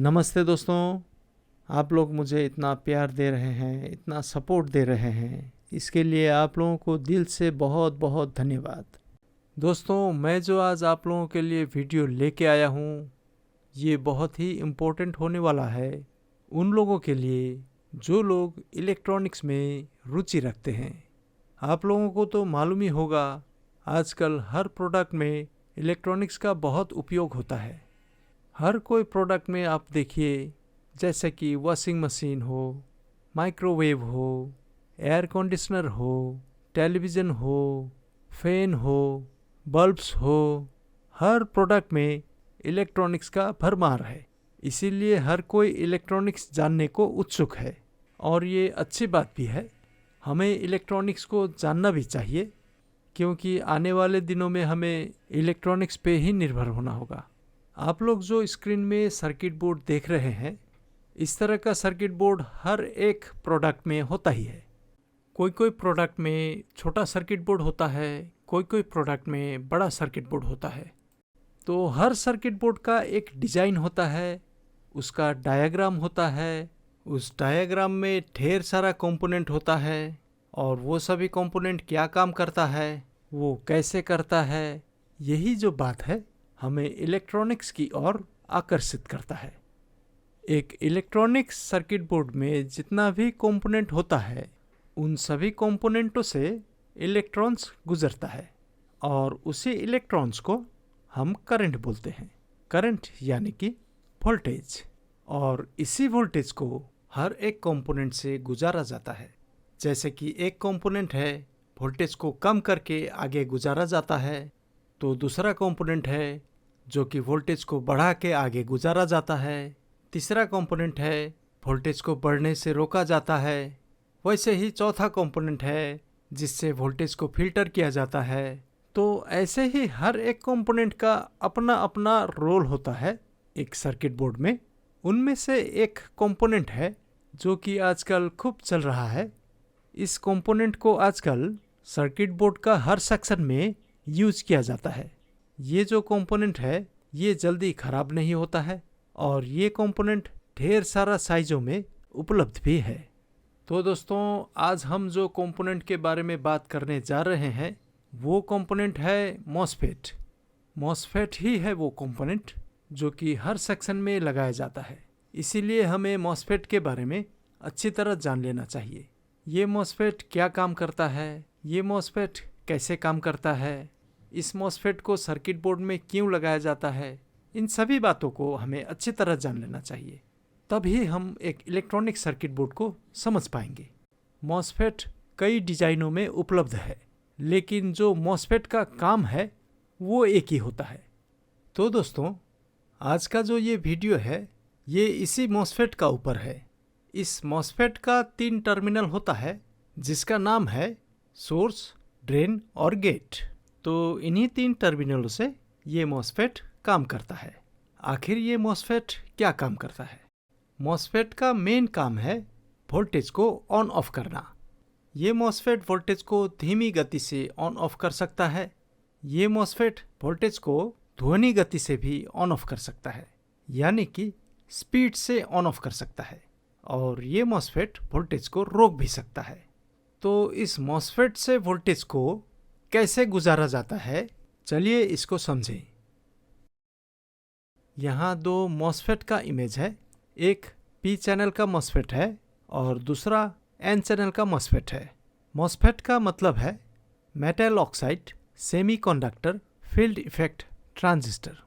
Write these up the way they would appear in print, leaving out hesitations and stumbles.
नमस्ते दोस्तों। आप लोग मुझे इतना प्यार दे रहे हैं, इतना सपोर्ट दे रहे हैं, इसके लिए आप लोगों को दिल से बहुत बहुत धन्यवाद। दोस्तों, मैं जो आज आप लोगों के लिए वीडियो लेके आया हूँ, ये बहुत ही इम्पोर्टेंट होने वाला है उन लोगों के लिए जो लोग इलेक्ट्रॉनिक्स में रुचि रखते हैं। आप लोगों को तो मालूम ही होगा, आजकल हर प्रोडक्ट में इलेक्ट्रॉनिक्स का बहुत उपयोग होता है। हर कोई प्रोडक्ट में आप देखिए, जैसे कि वॉशिंग मशीन हो, माइक्रोवेव हो, एयर कंडीशनर हो, टेलीविज़न हो, फैन हो, बल्ब्स हो, हर प्रोडक्ट में इलेक्ट्रॉनिक्स का भरमार है। इसीलिए हर कोई इलेक्ट्रॉनिक्स जानने को उत्सुक है और ये अच्छी बात भी है। हमें इलेक्ट्रॉनिक्स को जानना भी चाहिए, क्योंकि आने वाले दिनों में हमें इलेक्ट्रॉनिक्स पे ही निर्भर होना होगा। आप लोग जो स्क्रीन में सर्किट बोर्ड देख रहे हैं, इस तरह का सर्किट बोर्ड हर एक प्रोडक्ट में होता ही है। कोई कोई प्रोडक्ट में छोटा सर्किट बोर्ड होता है, कोई कोई प्रोडक्ट में बड़ा सर्किट बोर्ड होता है। तो हर सर्किट बोर्ड का एक डिज़ाइन होता है, उसका डायग्राम होता है, उस डायग्राम में ढेर सारा कंपोनेंट होता है और वो सभी कंपोनेंट क्या काम करता है, वो कैसे करता है, यही जो बात है हमें इलेक्ट्रॉनिक्स की ओर आकर्षित करता है। एक इलेक्ट्रॉनिक्स सर्किट बोर्ड में जितना भी कंपोनेंट होता है, उन सभी कंपोनेंटों से इलेक्ट्रॉन्स गुजरता है और उसी इलेक्ट्रॉन्स को हम करंट बोलते हैं। करंट यानी कि वोल्टेज। और इसी वोल्टेज को हर एक कंपोनेंट से गुजारा जाता है। जैसे कि एक कंपोनेंट है, वोल्टेज को कम करके आगे गुजारा जाता है, तो दूसरा कंपोनेंट है जो कि वोल्टेज को बढ़ा के आगे गुजारा जाता है, तीसरा कंपोनेंट है वोल्टेज को बढ़ने से रोका जाता है, वैसे ही चौथा कंपोनेंट है जिससे वोल्टेज को फिल्टर किया जाता है। तो ऐसे ही हर एक कंपोनेंट का अपना अपना रोल होता है एक सर्किट बोर्ड में। उनमें से एक कंपोनेंट है जो कि आजकल खूब चल रहा है। इस कंपोनेंट को आजकल सर्किट बोर्ड का हर सेक्शन में यूज किया जाता है। ये जो कंपोनेंट है, ये जल्दी ख़राब नहीं होता है और ये कंपोनेंट ढेर सारा साइज़ों में उपलब्ध भी है। तो दोस्तों, आज हम जो कंपोनेंट के बारे में बात करने जा रहे हैं, वो कंपोनेंट है मॉसफेट। मॉसफेट ही है वो कंपोनेंट जो कि हर सेक्शन में लगाया जाता है। इसीलिए हमें मॉसफेट के बारे में अच्छी तरह जान लेना चाहिए। ये मॉसफेट क्या काम करता है, ये मॉसफेट कैसे काम करता है, इस मॉसफेट को सर्किट बोर्ड में क्यों लगाया जाता है, इन सभी बातों को हमें अच्छी तरह जान लेना चाहिए। तभी हम एक इलेक्ट्रॉनिक सर्किट बोर्ड को समझ पाएंगे। मॉसफेट कई डिज़ाइनों में उपलब्ध है, लेकिन जो मॉसफेट का काम है वो एक ही होता है। तो दोस्तों, आज का जो ये वीडियो है, ये इसी मॉसफेट का ऊपर है। इस मॉसफेट का 3 टर्मिनल होता है, जिसका नाम है सोर्स, ड्रेन और गेट। तो इन्हीं 3 टर्मिनलों से ये मॉसफेट काम करता है। आखिर ये मॉसफेट क्या काम करता है? मॉसफेट का मेन काम है वोल्टेज को ऑन ऑफ करना। ये मॉसफेट वोल्टेज को धीमी गति से ऑन ऑफ कर सकता है। ये मॉसफेट वोल्टेज को ध्वनि गति से भी ऑन ऑफ कर सकता है, यानी कि स्पीड से ऑन ऑफ कर सकता है। और ये मॉसफेट वोल्टेज को रोक भी सकता है। तो इस मॉसफेट से वोल्टेज को कैसे गुजारा जाता है, चलिए इसको समझें। यहाँ 2 मॉसफेट का इमेज है। एक पी चैनल का मॉसफेट है और दूसरा एन चैनल का मॉसफेट है। मॉसफेट का मतलब है metal oxide semiconductor field effect transistor.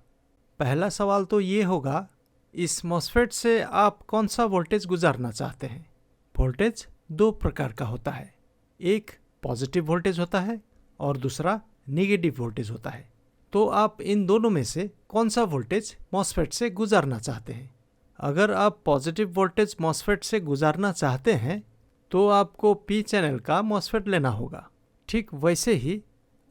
पहला सवाल तो ये होगा, इस मॉसफेट से आप कौन सा वोल्टेज गुजारना चाहते हैं? वोल्टेज 2 प्रकार का होता है। एक पॉजिटिव वोल्टेज होता है और दूसरा नेगेटिव वोल्टेज होता है। तो आप इन दोनों में से कौन सा वोल्टेज मॉसफेट से गुजारना चाहते हैं? अगर आप पॉजिटिव वोल्टेज मॉसफेट से गुजारना चाहते हैं तो आपको पी चैनल का मॉसफेट लेना होगा। ठीक वैसे ही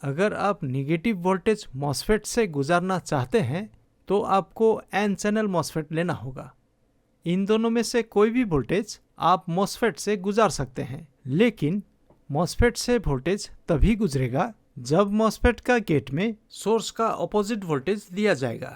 अगर आप नेगेटिव वोल्टेज मॉसफेट से गुजारना चाहते हैं तो आपको एन चैनल मॉसफेट लेना होगा। इन दोनों में से कोई भी वोल्टेज आप मॉसफेट से गुजार सकते हैं, लेकिन मॉसफेट से वोल्टेज तभी गुजरेगा जब मॉसफेट का गेट में सोर्स का अपोजिट वोल्टेज दिया जाएगा।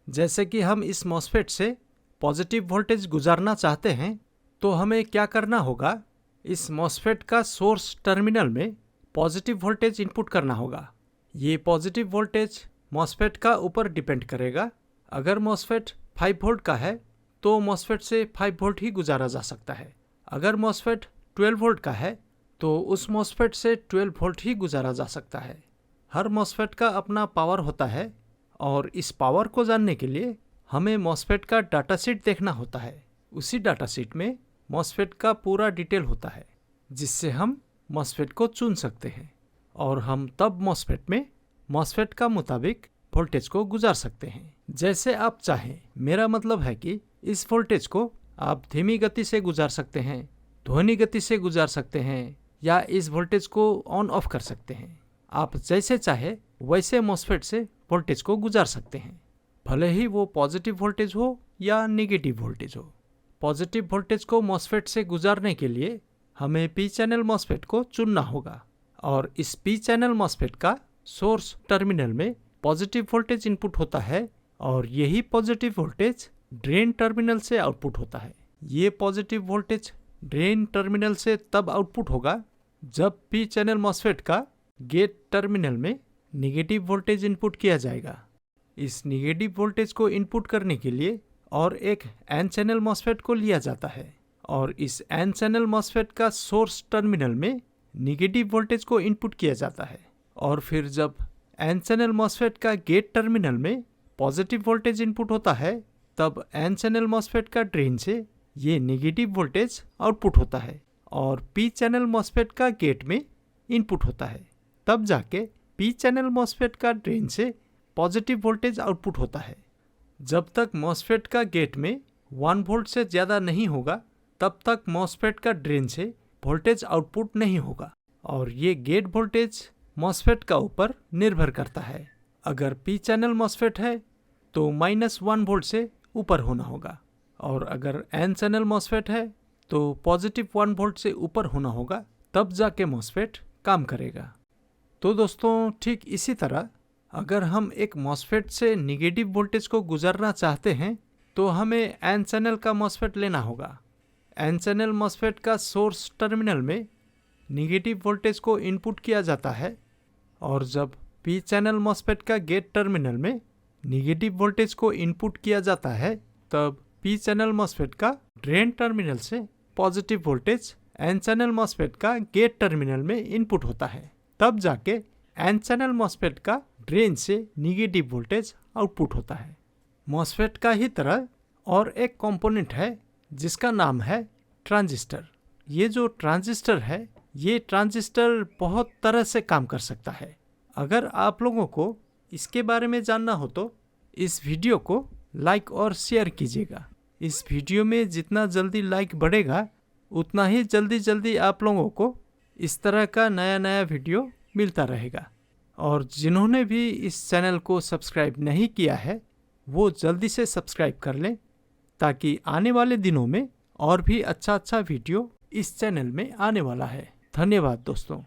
जैसे कि हम इस मॉसफेट से पॉजिटिव वोल्टेज गुजारना चाहते हैं तो हमें क्या करना होगा, इस मॉसफेट का सोर्स टर्मिनल में पॉजिटिव वोल्टेज इनपुट करना होगा। ये पॉजिटिव वोल्टेज मॉसफेट का ऊपर डिपेंड करेगा। अगर मॉसफेट 5 वोल्ट का है तो मॉसफेट से 5 वोल्ट ही गुजारा जा सकता है। अगर मॉसफेट 12 वोल्ट का है तो उस मॉसफेट से 12 वोल्ट ही गुजारा जा सकता है। हर मॉसफेट का अपना पावर होता है और इस पावर को जानने के लिए हमें मॉसफेट का डाटा शीट देखना होता है। उसी डाटा शीट में मॉसफेट का पूरा डिटेल होता है, जिससे हम मॉसफेट को चुन सकते हैं और हम तब मॉसफेट में मॉसफेट का मुताबिक वोल्टेज को गुजार सकते हैं जैसे आप चाहें। मेरा मतलब है कि इस वोल्टेज को आप धीमी गति से गुजार सकते हैं, ध्वनि गति से गुजार सकते हैं, या इस वोल्टेज को ऑन ऑफ कर सकते हैं। आप जैसे चाहे वैसे मॉसफेट से वोल्टेज को गुजार सकते हैं, भले ही वो पॉजिटिव वोल्टेज हो या नेगेटिव वोल्टेज हो। पॉजिटिव वोल्टेज को मॉसफेट से गुजारने के लिए हमें पी चैनल मॉसफेट को चुनना होगा और इस पी चैनल मॉसफेट का सोर्स टर्मिनल में पॉजिटिव वोल्टेज इनपुट होता है और यही पॉजिटिव वोल्टेज ड्रेन टर्मिनल से आउटपुट होता है। ये पॉजिटिव वोल्टेज ड्रेन टर्मिनल से तब आउटपुट होगा जब पी चैनल मॉसफेट का गेट टर्मिनल में नेगेटिव वोल्टेज इनपुट किया जाएगा। इस नेगेटिव वोल्टेज को इनपुट करने के लिए और एक एन चैनल मॉसफेट को लिया जाता है और इस एन चैनल मॉसफेट का सोर्स टर्मिनल में नेगेटिव वोल्टेज को इनपुट किया जाता है और फिर जब एन चैनल मॉसफेट का गेट टर्मिनल में पॉजिटिव वोल्टेज इनपुट होता है तब एन चैनल मॉसफेट का ड्रेन से ये नेगेटिव वोल्टेज आउटपुट होता है और पी चैनल मॉसफेट का गेट में इनपुट होता है। तब जाके पी चैनल मॉसफेट का ड्रेन से पॉजिटिव वोल्टेज आउटपुट होता है। जब तक मॉसफेट का गेट में 1 वोल्ट से ज़्यादा नहीं होगा तब तक मॉसफेट का ड्रेन से वोल्टेज आउटपुट नहीं होगा और ये गेट वोल्टेज मॉसफेट का ऊपर निर्भर करता है। अगर पी चैनल मॉसफेट है तो -1 वोल्ट से ऊपर होना होगा और अगर एन चैनल मॉसफेट है तो +1 वोल्ट से ऊपर होना होगा, तब जाके मॉसफेट काम करेगा। तो दोस्तों, ठीक इसी तरह अगर हम एक मॉसफेट से नेगेटिव वोल्टेज को गुजारना चाहते हैं तो हमें एन चैनल का मॉसफेट लेना होगा। एन चैनल मॉसफेट का सोर्स टर्मिनल में नेगेटिव वोल्टेज को इनपुट किया जाता है और जब पी चैनल मॉसफेट का गेट टर्मिनल में नेगेटिव वोल्टेज को इनपुट किया जाता है तब पी चैनल मॉसफेट का ड्रेन टर्मिनल से positive voltage N channel MOSFET का गेट टर्मिनल में इनपुट होता है। तब जाके एन चैनल मॉसफेट का ड्रेन से नेगेटिव वोल्टेज आउटपुट होता है। मॉसफेट का ही तरह और एक कंपोनेंट है जिसका नाम है ट्रांजिस्टर। ये जो ट्रांजिस्टर है ये ट्रांजिस्टर बहुत तरह से काम कर सकता है। अगर आप लोगों को इसके बारे में जानना हो तो इस वीडियो को लाइक और शेयर कीजिएगा। इस वीडियो में जितना जल्दी लाइक बढ़ेगा उतना ही जल्दी आप लोगों को इस तरह का नया वीडियो मिलता रहेगा। और जिन्होंने भी इस चैनल को सब्सक्राइब नहीं किया है वो जल्दी से सब्सक्राइब कर लें ताकि आने वाले दिनों में और भी अच्छा वीडियो इस चैनल में आने वाला है। धन्यवाद दोस्तों।